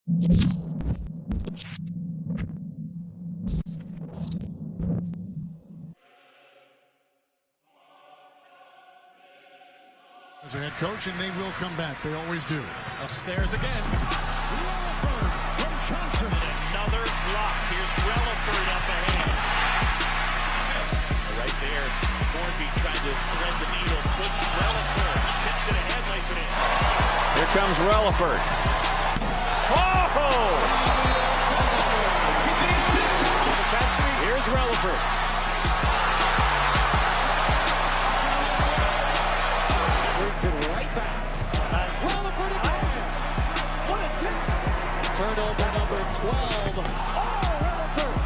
As a head coach, and they will come back. They always do. Upstairs again. Releford from Johnson. And another block. Here's Releford up ahead. Right there, Hornby trying to thread the needle. Releford tips it ahead, lays it in. Here comes Releford. Oh! Here's Releford. Brings it right back. Releford again. What a kick. Turnover number 12. Oh, Releford.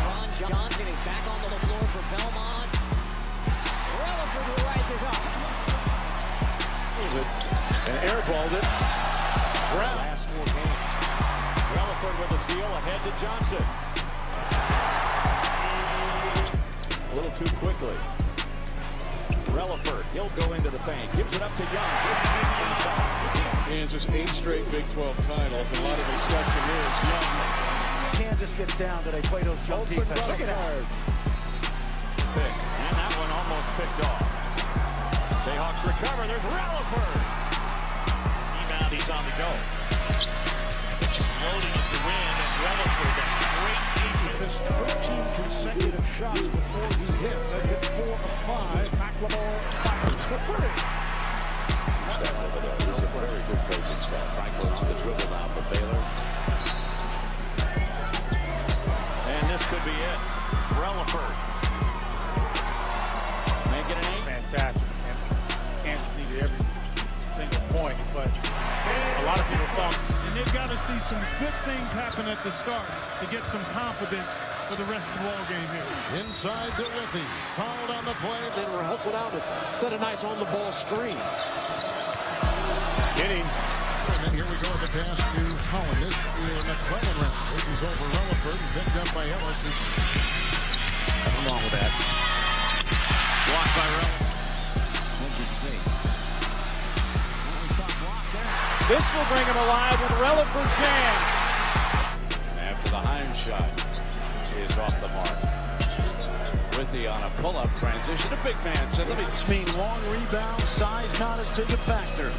Ron Johnson is back on the floor for Belmont. Releford rises up. And airballed it. Brown. Last 4 games. Releford with a steal ahead to Johnson. A little too quickly. Releford, he'll go into the paint. Gives it up to Young. Kansas 8 straight Big 12 titles. A lot of discussion is Young. Kansas gets down that they play those jump defense. Look at that. Pick. And that one almost picked off. Jayhawks recover. There's Releford. Rebound, he's on the go. Exploding at the rim, and Releford, that great defense. Missed 13 consecutive shots before he hit. They hit 4 of 5. McLemore fires for 3. This is a very good coaching staff. Franklin on the dribble now for Baylor. And this could be it. Releford. Make it an 8. Fantastic. And Kansas needed every single point, but a lot of people talk. And they've got to see some good things happen at the start to get some confidence for the rest of the ball game here. Inside to Withy. Fouled on the play. They were hustled out and set a nice on-the-ball screen. Hitting. And then here we go with the pass to Holland. This is McClellan round. This is over Releford and picked up by Ellis. Nothing wrong with that. Blocked by Releford. This will bring him alive with Releford jams. After the Hines shot is off the mark. Withy on a pull-up transition. A big man said, let me... This mean long rebound, size not as big a factor.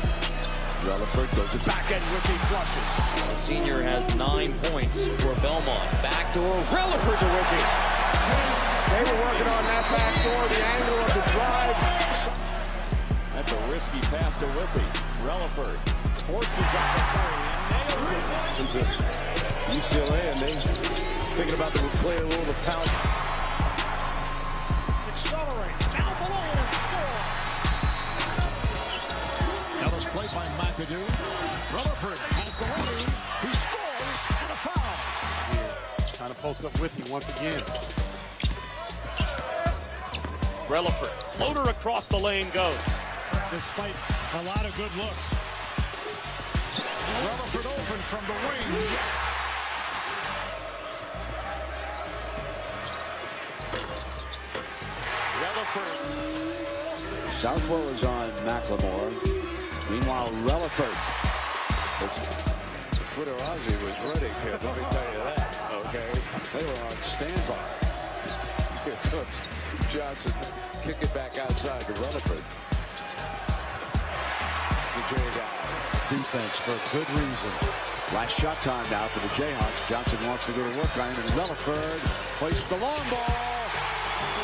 Releford goes it back and Withy flushes. The senior has 9 points for Belmont. Backdoor, Releford to Withy. They were working on that backdoor, the angle of the drive. That's a risky pass to Withy. Releford forces up the three and nails it. Into UCLA, and they thinking about the clear rule of pound. Accelerate, down below and score. Ellis play by McAdoo. Releford has the lead. He scores and a foul. Trying to post up with you once again. Releford, floater across the lane goes. Despite a lot of good looks. Releford open from the wing. Yes. Releford. Southwell is on McLemore. Meanwhile, Releford. Twitter Ozzy was ready, kids. Let me tell you that. Okay, they were on standby. Here comes Johnson. Kick it back outside to Releford. It's the J guy. Defense for good reason. Last shot time now for the Jayhawks. Johnson wants to go to work on him, and Releford placed the long ball.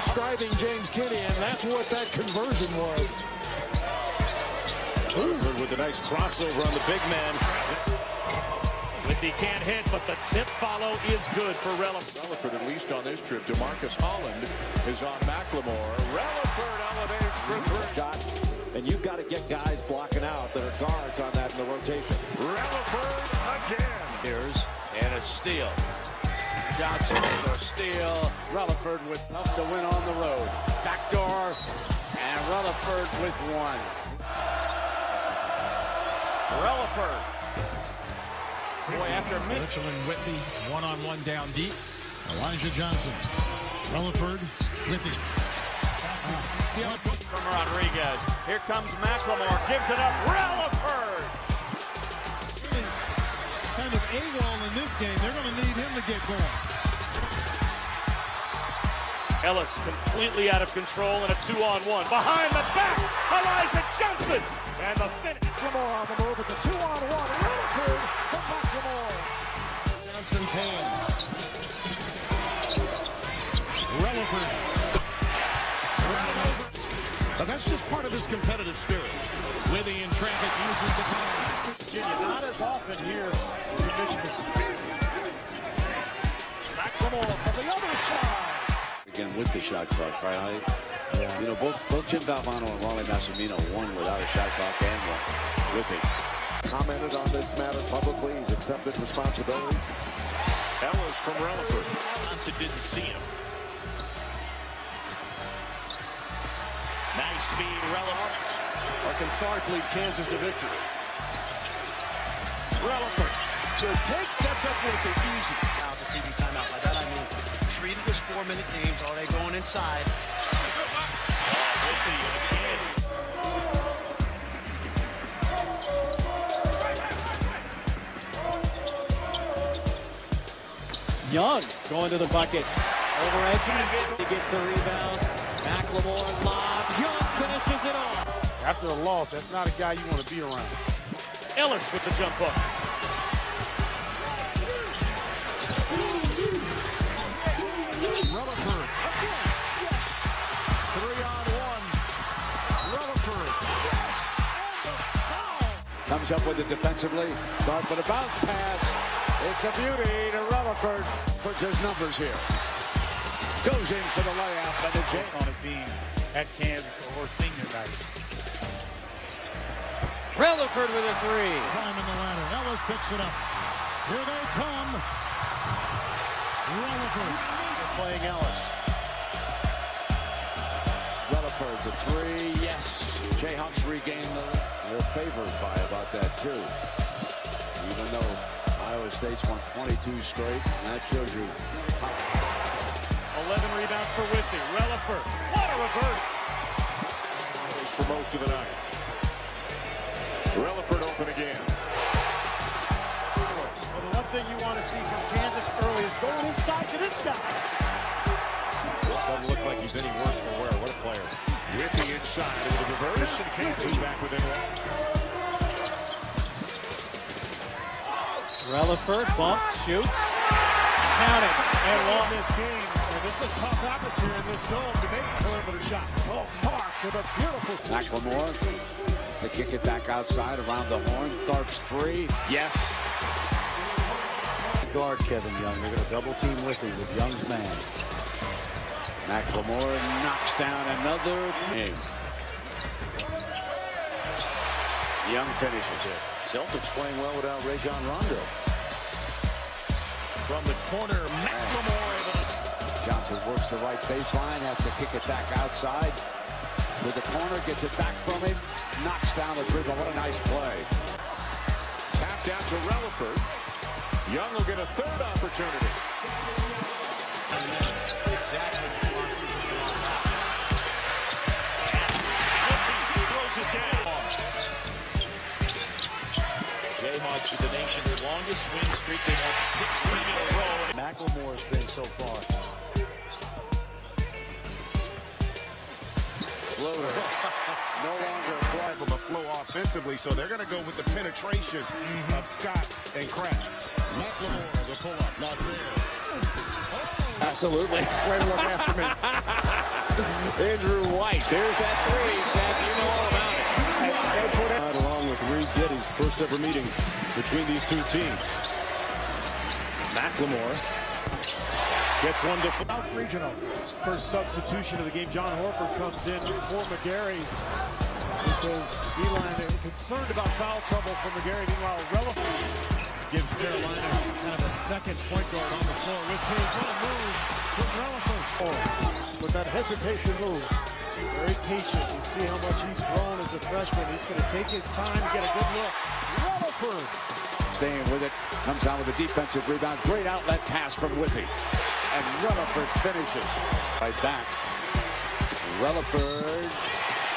Describing James Kinney, and that's what that conversion was. Releford with a nice crossover on the big man. Withy can't hit, but the tip follow is good for Releford. Releford, at least on this trip, DeMarcus Holland is on McLemore. Releford elevates for 3. Shot, and you've got to get guys blocking out that are guards on that in the rotation. Releford again. Here's and a steal. Johnson with a steal. Releford with enough to win on the road. Backdoor, and Releford with 1. Releford. Boy, after a miss. Mitchell and Withy one-on-one down deep. Elijah Johnson. Releford, Withy. From Rodriguez. Here comes McLemore. Gives it up. Releford. kind of AWOL in this game. They're going to need him to get going. Ellis completely out of control in a 2-on-1. Behind the back, Elijah Johnson. And the finish. McLemore on the move. It's a 2-on-1. Releford from McLemore. Johnson's hands. Releford. But that's just part of his competitive spirit. Withy in traffic uses the pass. Virginia, not as often here in Michigan. McLemore from the other side. Again with the shot clock, right? You know, both Jim Valvano and Raleigh Massimino won without a shot clock and one with it. Commented on this matter publicly. He's accepted responsibility. Ellis from Releford. Johnson didn't see him. Nice speed, Releford. Arkansas lead Kansas to victory. Releford. Good take, sets up with it easy. Out the TV timeout. By that I mean treat it as 4-minute games. Are they going inside? Young going to the bucket. Over edge. He gets the rebound. McLemore lob. Young finishes it off. After a loss, that's not a guy you want to be around. Ellis with the jump hook. Releford. 3-on-1. Releford. Comes up with it defensively. Dark for the bounce pass. It's a beauty to Releford. Puts his numbers here. Goes in for the layup and the Based on it being at Kansas or senior night. Releford with a three. Climbing the ladder. Ellis picks it up. Here they come. Releford. Playing Ellis. Releford, the three, yes. Jayhawks regain they're favored by about that too. Even though Iowa State's won 22 straight, and that shows you. 11 rebounds for Withy. Releford. What a reverse. For most of the night. Releford open again. Well, the one thing you want to see from Kansas early is going inside to this guy. Doesn't look like he's any worse for wear. What a player. Withy inside with a reverse, and Kansas back within one. Releford bump, shoots, count it, and won this game. And this is a tough atmosphere in this dome to make perimeter shots. Oh, Tharp with a beautiful. McLemore to kick it back outside around the horn. Tharp's three, yes. Guard Kevin Young. They're going to double team Withy with Young's man. McLemore knocks down another game. Young finishes it. Celtics playing well without Rajon Rondo. From the corner, McLemore. Johnson works the right baseline, has to kick it back outside. With the corner, gets it back from him, knocks down the three, but what a nice play. Tapped out to Releford. Young will get a third opportunity. Jayhawks with the nation's longest win streak. They won 16 in a row. McLemore's been so far. Floater. No longer a from a flow offensively, so they're going to go with the penetration of Scott and Kraft. McLemore, the pull-up, not there. Absolutely. Way to look after me. Andrew White. There's that three, Seth. You know all about it. Along with Reed Getty's first ever meeting between these two teams. McLemore gets one to South Regional. First substitution of the game. John Horford comes in for McGarry because Beeline is concerned about foul trouble for McGarry. Meanwhile, Releford gives Carolina kind of a second point guard on the floor with his own move from Releford. With that hesitation move. Very patient. You see how much he's grown as a freshman. He's going to take his time to get a good look. Releford. Staying with it, comes down with a defensive rebound. Great outlet pass from Withy. And Releford finishes. Right back. Releford.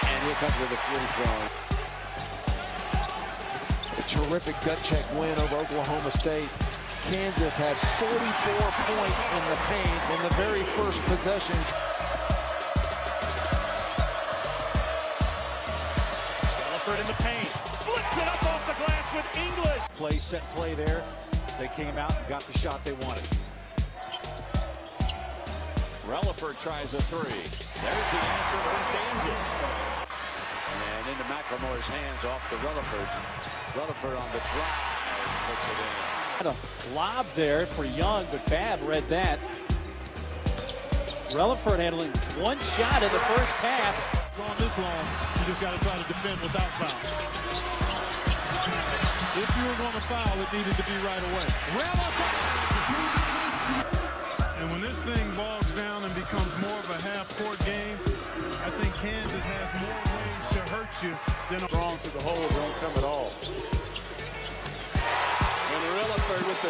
And here comes with a free throw. A terrific gut check win over Oklahoma State. Kansas had 44 points in the paint in the very first possession. Releford in the paint. Flips it up off the glass with English. Play, set play there. They came out and got the shot they wanted. Releford tries a three. There's the answer from Kansas. And into McLemore's hands off to Releford. Releford on the drive. Puts it in. Had a lob there for Young, but Babb read that. Releford handling one shot in the first half. Going this long, you just got to try to defend without foul. If you were going to foul, it needed to be right away. And when this thing bogs down and becomes more of a half-court game, I think Kansas has more ways to hurt you than Strong to the hole, don't come at all.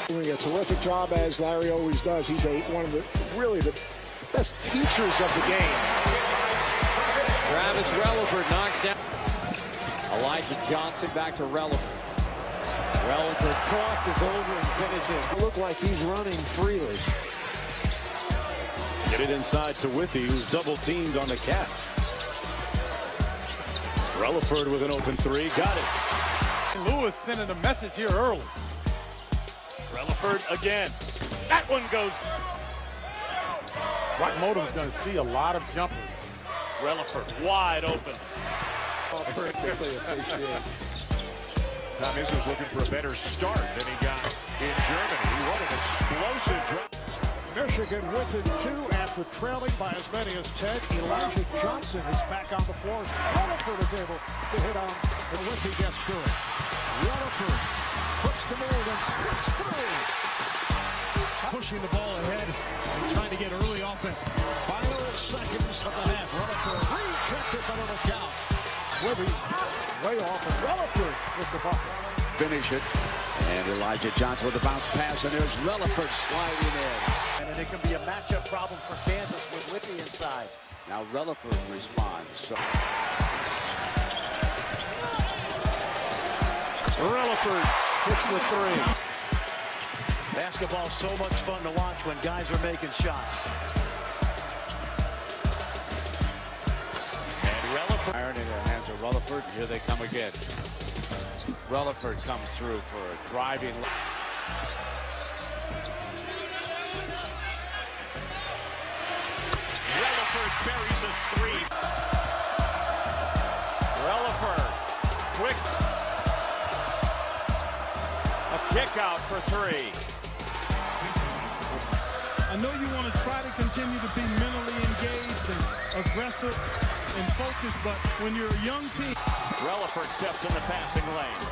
Doing a terrific job, as Larry always does. He's one of the best teachers of the game. Travis Releford knocks down. Elijah Johnson back to Releford. Releford crosses over and finishes. Look like he's running freely. Get it inside to Withy, who's double teamed on the catch. Releford with an open three. Got it. Lewis sending a message here early. Releford again. That one goes. Rock Modom's going to see a lot of jumpers. Releford wide open. Perfectly appreciated. Tom Izzo's looking for a better start than he got in Germany. What an explosive drop. Michigan within 2 after trailing by as many as 10. Elijah Johnson is back on the floor. Releford is able to hit on, and Withy gets to it. Releford puts the move and slips through. pushing the ball ahead and trying to get early offense. Final seconds of the half. Releford rejected, but it'll count. Withy way off, and Releford with the bucket. Finish it. And Elijah Johnson with the bounce pass, and there's Releford sliding in. And it can be a matchup problem for Kansas with Whitney inside. Now Releford responds. So Releford hits the three. Basketball so much fun to watch when guys are making shots. and Releford iron in the hands of Releford. Here they come again. Releford comes through for a driving. Releford buries a three. Releford, quick. A kick out for three. I know you want to try to continue to be mentally engaged and aggressive and focused, but when you're a young team. Releford steps in the passing lane.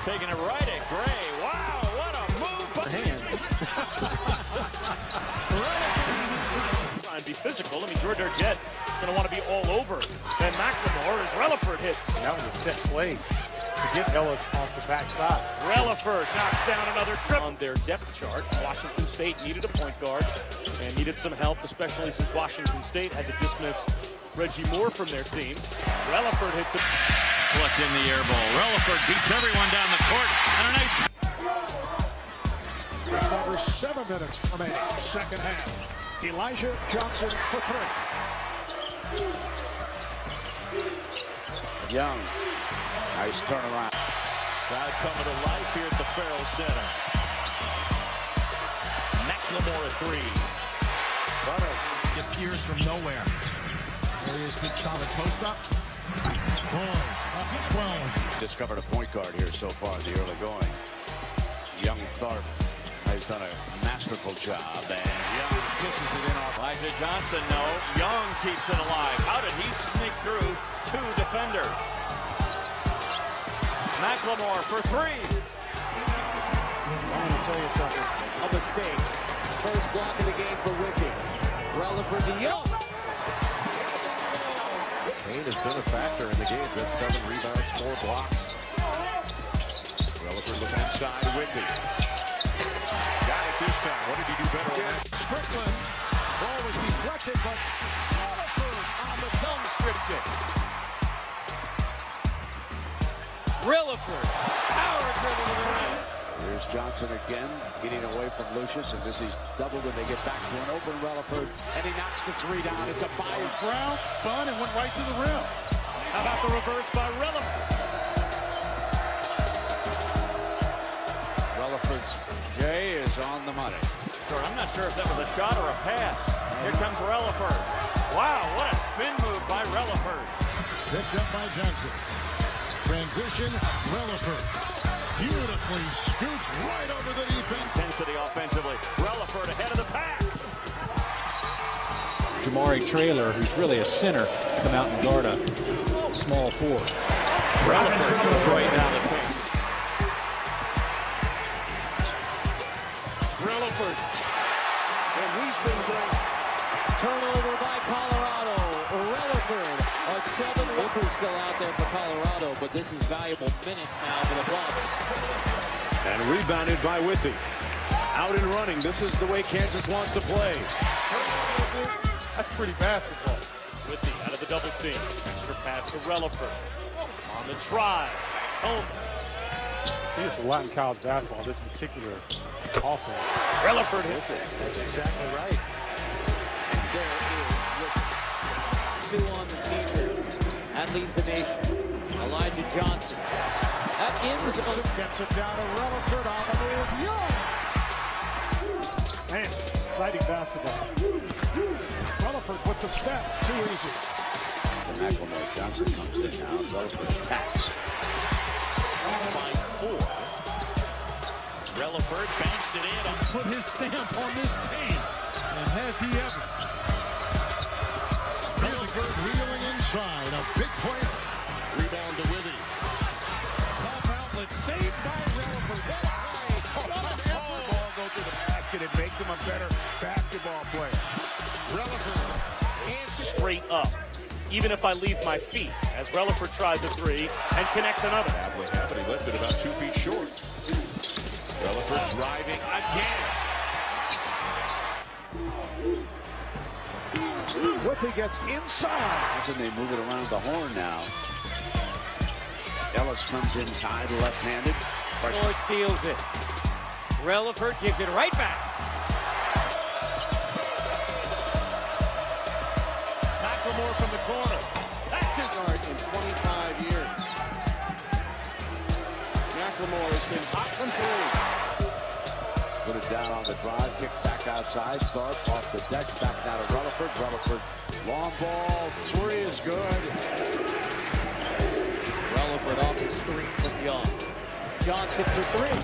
Taking it right at Gray. Wow, what a move by Trying to be physical. I mean, George Arquette going to want to be all over. And McLemore as Releford hits. That was a set play to get Ellis off the backside. Releford knocks down another trip. On their depth chart, Washington State needed a point guard and needed some help, especially since Washington State had to dismiss Reggie Moore from their team. Releford hits it. Flipped in the air ball. Releford beats everyone down the court. And a nice. Just over 7 minutes remaining, second half. Elijah Johnson for three. Young. Nice turnaround. Crowd coming to life here at the Farrell Center. McLemore a three. Appears from nowhere. There he is, good solid post up. 12. Discovered a point guard here so far in the early going. Young Tharp has done a masterful job, and Young kisses it in off. Elijah Johnson, no. Young keeps it alive. How did he sneak through two defenders? McLemore for three. I'm going to tell you something. A mistake. First block of the game for Withy. Releford to Young. Kane has been a factor in the game. Got 7 rebounds, 4 blocks. Releford looking inside. Withy got it this time. What did he do better on that? Strickland. Ball was deflected, but Releford on the tongue strips it. Releford, power dribble to the rim. Here's Johnson again, getting away from Lucius, and this is doubled when they get back to an open Releford, and he knocks the three down. It's a fire. Brown spun and went right to the rim. How about the reverse by Releford? Releford's Jay is on the money. Sure, I'm not sure if that was a shot or a pass. Here comes Releford. Wow, what a spin move by Releford. Picked up by Johnson. Transition, Releford. Beautifully scoots right over the defense. Intensity offensively. Releford ahead of the pack. Jamari Traylor, who's really a center, come out and guard a small forward. Releford goes right down the paint. Releford. And he's been great. Turnover by Colorado. Releford, a 7. Walker's still out there for Colorado, but this is valuable minutes now for the Bucks. And rebounded by Withy. Out and running. This is the way Kansas wants to play. That's pretty basketball. Withy out of the double team. Extra pass to Releford. On the drive. Tone. See, it's a lot in college basketball, this particular offense. Releford hit it. That's exactly right. And there is 2 on the season. That leads the nation. Elijah Johnson. That ends on. Gets it down to Releford on the move. Young! Man, exciting basketball. Releford with the step. Too easy. McLemore. Johnson comes in now. Releford attacks. By 4. Releford banks it in. Put his stamp on this game. And has he ever? Releford wheeling inside. A big play. Rebound to Withy. Top outlet saved by Releford. What an effort. Ball goes to the basket. It makes him a better basketball player. Releford. Straight up. Even if I leave my feet, as Releford tries a 3 and connects another. Halfway half, and he left it about 2 feet short. Releford driving again. Withy gets inside. That's when they move it around the horn now. Ellis comes inside, left-handed. Moore steals it. Releford gives it right back. McLemore from the corner. That's his Start in 25 years. McLemore has been hot from 3. Put it down on the drive, kick back outside. Tharp off the deck, back down to Releford. Releford, long ball, 3 is good. Releford off the screen from Young. Johnson for 3.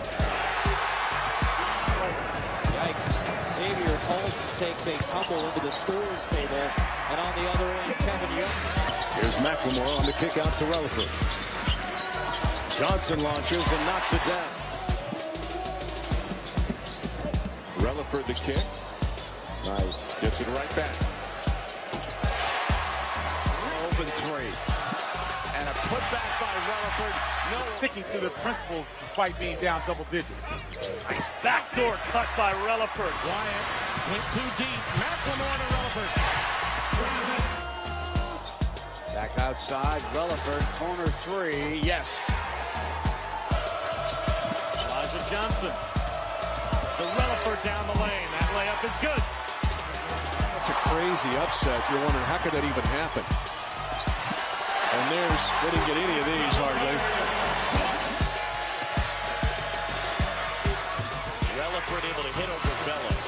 Yikes. Xavier Tolton takes a tumble into the scores table. And on the other end, Kevin Young. Here's McLemore on the kick out to Releford. Johnson launches and knocks it down. Releford the kick. Nice. Gets it right back. Open 3. And a putback by Releford. No. Sticking to their principles despite being down double digits. nice backdoor cut by Releford. Wyatt went too deep. McLemore to Releford. Back outside, Releford, corner 3, yes. Elijah Johnson to Releford down the lane. That layup is good. That's a crazy upset. You're wondering, how could that even happen? And they didn't get any of these hardly. Releford able to hit over Bellis.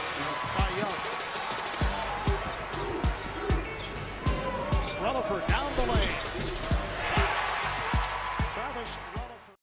By Young. Releford down the lane.